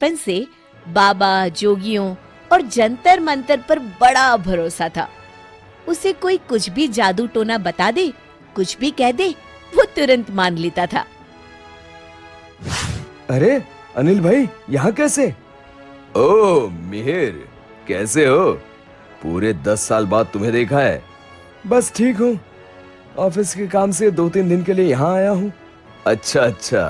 बचपन से बाबा, जोगियों और जंतर मंतर पर बड़ा भरोसा था। उसे कोई कुछ भी जादू टोना बता दे, कुछ भी कह दे, वो तुरंत मान लेता था। अरे अनिल भाई, यहाँ कैसे? ओ मिहिर, कैसे हो? पूरे 10 साल बाद तुम्हें देखा है। बस ठीक हूँ। ऑफिस के काम से 2-3 दिन के लिए यहाँ आया हूँ। अच्छा अच्छा।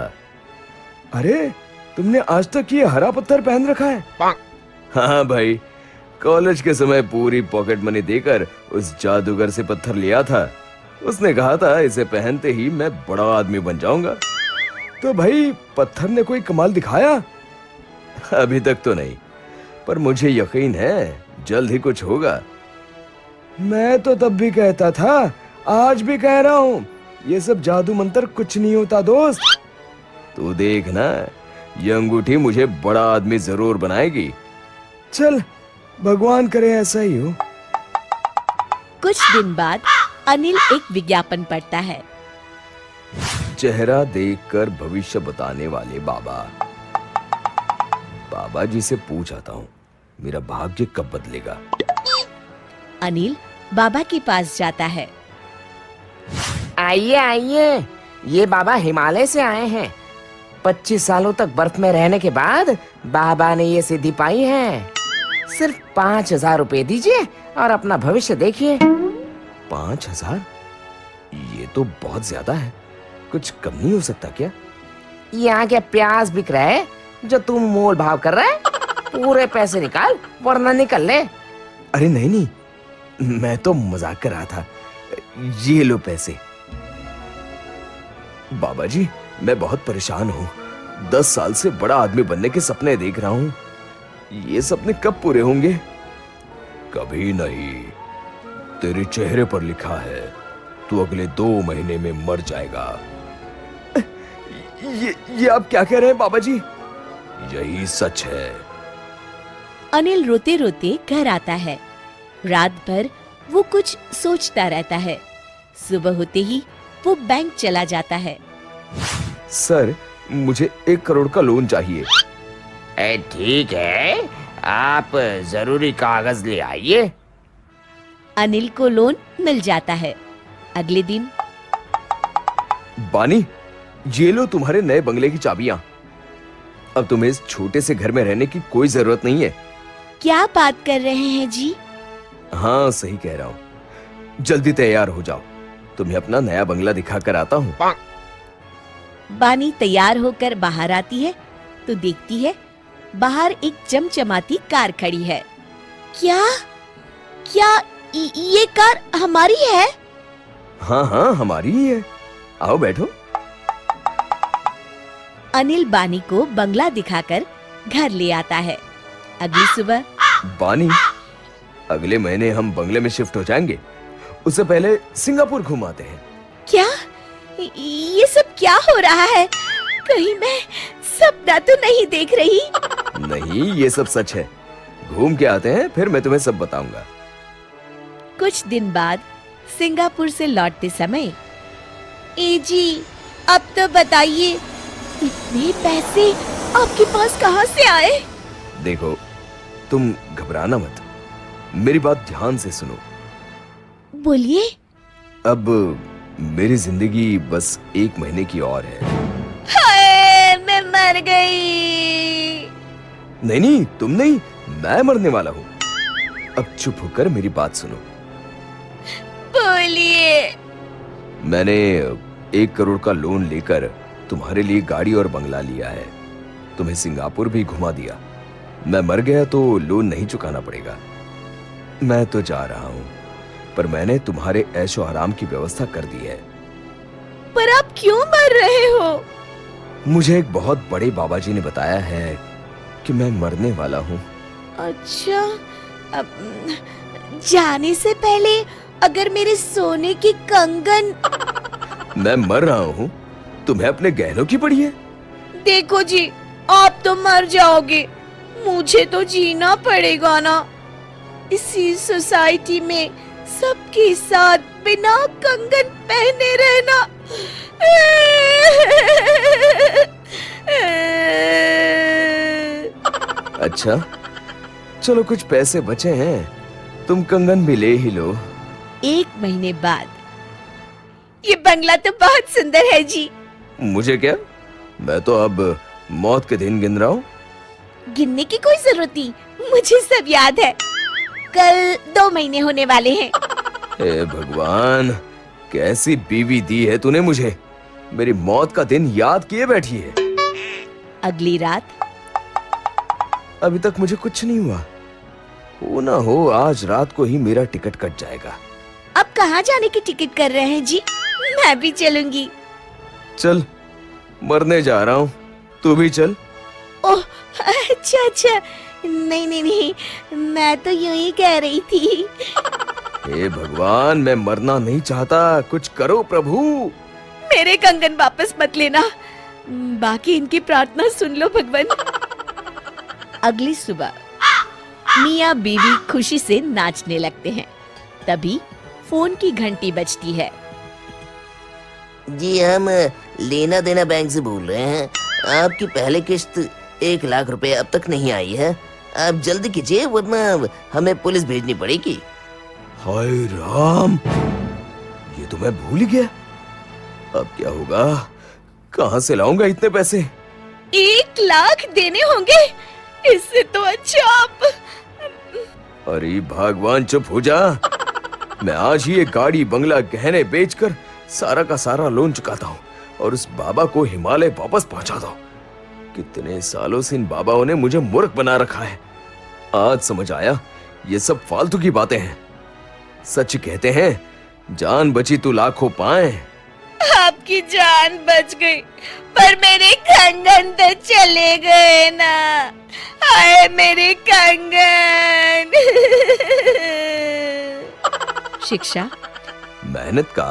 अरे तुमने आज तक ये हरा पत्थर पहन रखा है? हाँ भाई, कॉलेज के समय पूरी पॉकेट मनी देकर उस जादूगर से पत्थर लिया था। उसने कहा था इसे पहनते ही मैं बड़ा आदमी बन जाऊंगा। तो भाई पत्थर ने कोई कमाल दिखाया? अभी तक तो नहीं, पर मुझे यकीन है जल्द ही कुछ होगा। मैं तो तब भी कहता था, आज भी कह रहा हूँ, ये सब जादू मंत्र कुछ नहीं होता दोस्त। तू देख ना, ये अंगूठी मुझे बड़ा आदमी जरूर बनाएगी। चल, भगवान करे ऐसा ही हो। कुछ दिन बाद अनिल एक विज्ञापन पढ़ता है। चेहरा देखकर भविष्य बताने वाले बाबा। बाबा जी से पूछ आता हूँ, मेरा भाग्य कब बदलेगा? अनिल बाबा के पास जाता है। आइए आइए, ये बाबा हिमालय से आए हैं। 25 सालों तक बर्फ में रहने के बाद बाबा ने ये सिद्धि पाई है। सिर्फ 5,000 रुपए दीजिए और अपना भविष्य देखिए। 5,000? ये तो बहुत ज्यादा है, कुछ कम नहीं हो सकता क्या? यहाँ के प्याज बिक रहा है जो तुम मोल भाव कर रहा है। पूरे पैसे निकाल वरना निकल ले। अरे नहीं नहीं, मैं तो मजाक कर रहा था। ये लो पैसे। बाबा जी, मैं बहुत परेशान हूँ। 10 साल से बड़ा आदमी बनने के सपने देख रहा हूँ। ये सपने कब पूरे होंगे? कभी नहीं। तेरे चेहरे पर लिखा है, तू अगले 2 महीने में मर जाएगा। ये आप क्या कह रहे हैं बाबा जी? यही सच है। अनिल रोते रोते घर आता है। रात भर वो कुछ सोचता रहता है। सुबह होते ही वो बैंक चला जाता है। सर, मुझे 1 करोड़ का लोन चाहिए। ठीक है, आप जरूरी कागज ले आइए। अनिल को लोन मिल जाता है। अगले दिन बानी, ये लो तुम्हारे नए बंगले की चाबियां। अब तुम्हें इस छोटे से घर में रहने की कोई जरूरत नहीं है। क्या बात कर रहे हैं जी? हाँ, सही कह रहा हूँ। जल्दी तैयार हो जाओ, तुम्हें अपना नया बंगला दिखा कर आता हूँ। बानी तैयार होकर बाहर आती है तो देखती है बाहर एक चमचमाती कार खड़ी है। क्या क्या ये कार हमारी है? हाँ हाँ, हमारी ही है। आओ बैठो। अनिल बानी को बंगला दिखाकर घर ले आता है। अगली सुबह बानी, अगले महीने हम बंगले में शिफ्ट हो जाएंगे। उससे पहले सिंगापुर घुमाते हैं। क्या ये सब क्या हो रहा है? कहीं मैं सपना तो नहीं देख रही? नहीं, ये सब सच है। घूम के आते हैं, फिर मैं तुम्हें सब बताऊंगा। कुछ दिन बाद सिंगापुर से लौटते समय, ए जी, अब तो बताइए, इतने पैसे आपके पास कहाँ से आए? देखो, तुम घबराना मत, मेरी बात ध्यान से सुनो। बोलिए। अब मेरी जिंदगी बस 1 महीने की और है। हाय, मैं मर गई। नहीं नहीं, तुम नहीं, मैं मरने वाला हूँ। अब चुप होकर मेरी बात सुनो। बोलिए। मैंने 1 करोड़ का लोन लेकर तुम्हारे लिए गाड़ी और बंगला लिया है। तुम्हें सिंगापुर भी घुमा दिया। मैं मर गया तो लोन नहीं चुकाना पड़ेगा। मैं तो जा रहा हूँ, पर मैंने तुम्हारे ऐशो आराम की व्यवस्था कर दी है। पर आप क्यों मर रहे हो? मुझे एक बहुत बड़े बाबा जी ने बताया है कि मैं मरने वाला हूँ। अच्छा, अब जाने से पहले अगर मेरे सोने के कंगन। मैं मर रहा हूँ, तुम्हें अपने गहनों की पड़ी है। देखो जी, आप तो मर जाओगे, मुझे तो जीना पड़ेगा ना। इसी सोसाइटी में सबके साथ बिना कंगन पहने रहना। अच्छा, चलो कुछ पैसे बचे हैं, तुम कंगन भी ले ही लो। 1 महीने बाद। ये बंगला तो बहुत सुंदर है जी। मुझे क्या, मैं तो अब मौत के दिन गिन रहा हूँ। गिनने की कोई जरूरत नहीं, मुझे सब याद है। कल 2 महीने होने वाले हैं। हे भगवान, कैसी बीवी दी है तूने मुझे, मेरी मौत का दिन याद किए बैठी है। अगली रात। अभी तक मुझे कुछ नहीं हुआ, हो ना हो आज रात को ही मेरा टिकट कट जाएगा। अब कहाँ जाने की टिकट कर रहे हैं जी? मैं भी चलूंगी। चल, मरने जा रहा हूँ, तू भी चल। ओह, अच्छा अच्छा, नहीं नहीं नहीं, मैं तो यूं ही कह रही थी। हे भगवान, मैं मरना नहीं चाहता, कुछ करो प्रभु। मेरे कंगन वापस मत लेना, बाकी इनकी प्रार्थना सुन लो भगवान। अगली सुबह मियाँ बीवी खुशी से नाचने लगते हैं। तभी फोन की घंटी बजती है। जी, हम लेना देना बैंक से बोल रहे हैं। आपकी पहली किश्त 1 लाख रुपए अब तक नहीं आई है। आप जल्दी कीजिए वरना हमें पुलिस भेजनी पड़ेगी। हाय राम, ये तो मैं भूल ही गया। अब क्या होगा, कहाँ से लाऊंगा इतने पैसे? 1 लाख देने होंगे, इससे तो अच्छा आप। अरे भगवान, चुप हो जा। मैं आज ही ये गाड़ी, बंगला, गहने बेचकर सारा का सारा लोन चुकाता हूँ और उस बाबा को हिमालय वापस पहुंचाता हूँ। कितने सालों से इन बाबाओं ने मुझे मूर्ख बना रखा है। आज समझ आया, ये सब फालतू की बातें हैं। सच कहते हैं, जान बची तो लाखों पाए। आपकी जान बच गई, पर मेरे कंगन तो चले गए ना। हाय मेरे कंगन। शिक्षा। मेहनत का